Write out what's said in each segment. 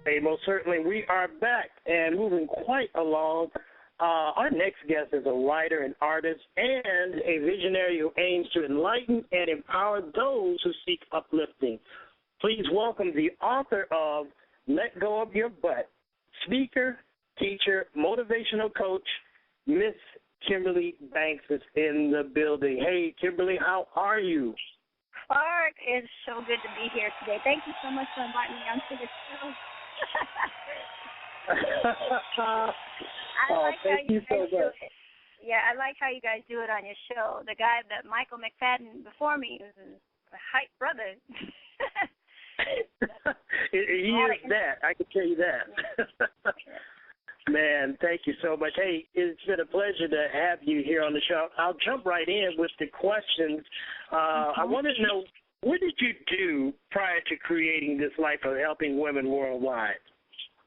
Hey, most certainly. We are back and moving quite along. Our next guest is a writer and artist and a visionary who aims to enlighten and empower those who seek uplifting. Please welcome the author of Let Go of Your Butt, speaker, teacher, motivational coach, Miss Kimberly Banks is in the building. Hey, Kimberly, how are you? Clark, it's so good to be here today. Thank you so much for inviting me onto the show. Thank you so much. Yeah, I like how you guys do it on your show. The guy that Michael McFadden before me is a hype brother. He is that. I can tell you that. Man, thank you so much. Hey, it's been a pleasure to have you here on the show. I'll jump right in with the questions. I want to know, what did you do prior to creating this life of helping women worldwide?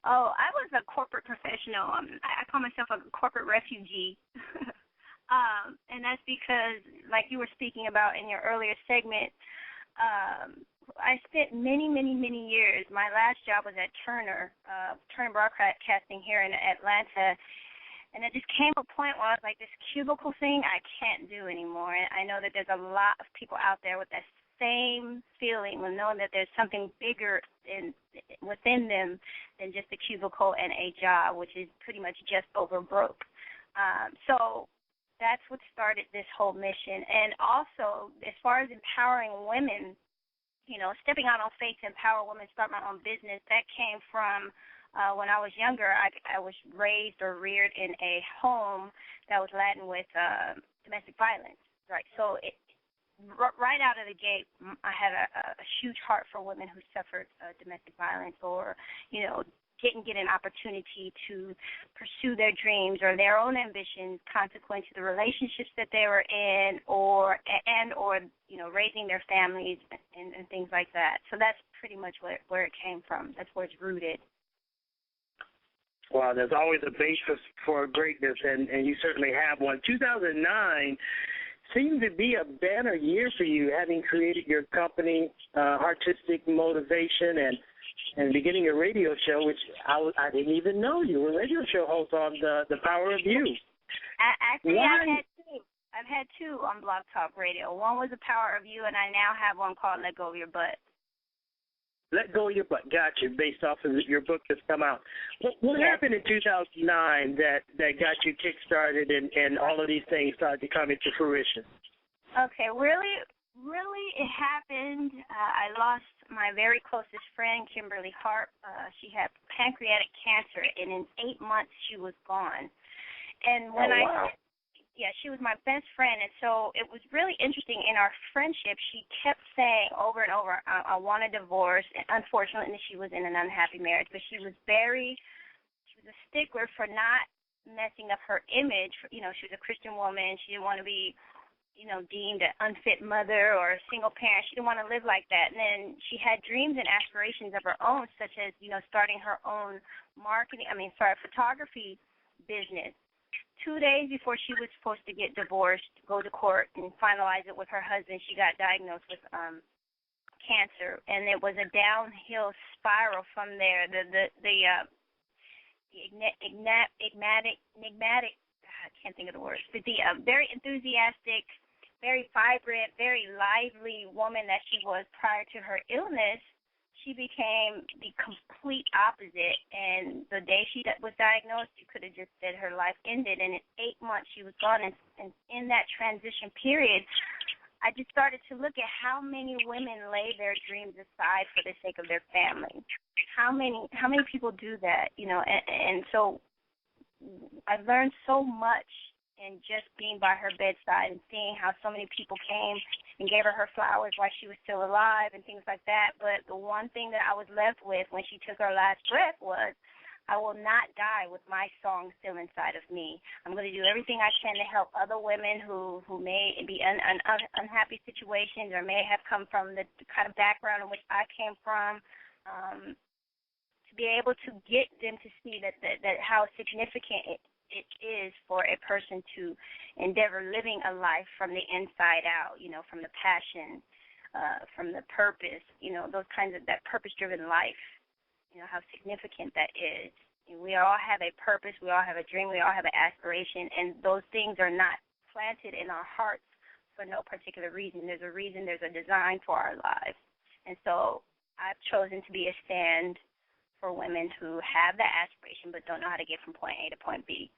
Oh, I was a corporate professional. I call myself a corporate refugee. And that's because, like you were speaking about in your earlier segment, I spent many, many, many years. My last job was at Turner Broadcasting here in Atlanta, and it just came to a point where I was like, this cubicle thing I can't do anymore. And I know that there's a lot of people out there with that same feeling, with knowing that there's something bigger within them than just a cubicle and a job, which is pretty much just over broke. So that's what started this whole mission. And also, as far as empowering women, stepping out on faith to empower women, start my own business, that came from when I was younger. I was raised or reared in a home that was laden with domestic violence, right? So right out of the gate, I had a huge heart for women who suffered domestic violence or, didn't get an opportunity to pursue their dreams or their own ambitions consequent to the relationships that they were in or raising their families and things like that. So that's pretty much where it came from. That's where it's rooted. Wow, there's always a basis for greatness, and you certainly have one. 2009 seemed to be a banner year for you, having created your company, Artistic Motivation, and beginning a radio show, which I didn't even know you were a radio show host on The Power of You. Actually, I've had two on Blog Talk Radio. One was The Power of You, and I now have one called Let Go of Your Butt. Let Go of Your Butt. Got you, based off of your book that's come out. What happened in 2009 that got you kick-started and all of these things started to come into fruition? Okay, really, it happened. I lost my very closest friend, Kimberly Harp. She had pancreatic cancer, and in 8 months she was gone. And when she was my best friend, and so it was really interesting in our friendship. She kept saying over and over, I want a divorce. And unfortunately, she was in an unhappy marriage, but she was a stickler for not messing up her image. She was a Christian woman. She didn't want to be deemed an unfit mother or a single parent. She didn't want to live like that. And then she had dreams and aspirations of her own, such as, starting her own photography business. 2 days before she was supposed to get divorced, go to court, and finalize it with her husband, she got diagnosed with cancer. And it was a downhill spiral from there. The enigmatic, I can't think of the words, but the very enthusiastic, very vibrant, very lively woman that she was prior to her illness, she became the complete opposite. And the day she was diagnosed, you could have just said her life ended. And in 8 months, she was gone. And in that transition period, I just started to look at how many women lay their dreams aside for the sake of their family. How many people do that, And so I learned so much in just being by her bedside and seeing how so many people came and gave her flowers while she was still alive and things like that. But the one thing that I was left with when she took her last breath was, I will not die with my song still inside of me. I'm going to do everything I can to help other women who may be in unhappy situations or may have come from the kind of background in which I came from, to be able to get them to see that how significant it is for a person to endeavor living a life from the inside out, from the passion, from the purpose, those kinds of, that purpose-driven life. how significant that is. We all have a purpose, we all have a dream, we all have an aspiration, and those things are not planted in our hearts for no particular reason. There's a reason, there's a design for our lives. And so I've chosen to be a stand for women who have that aspiration but don't know how to get from point A to point B.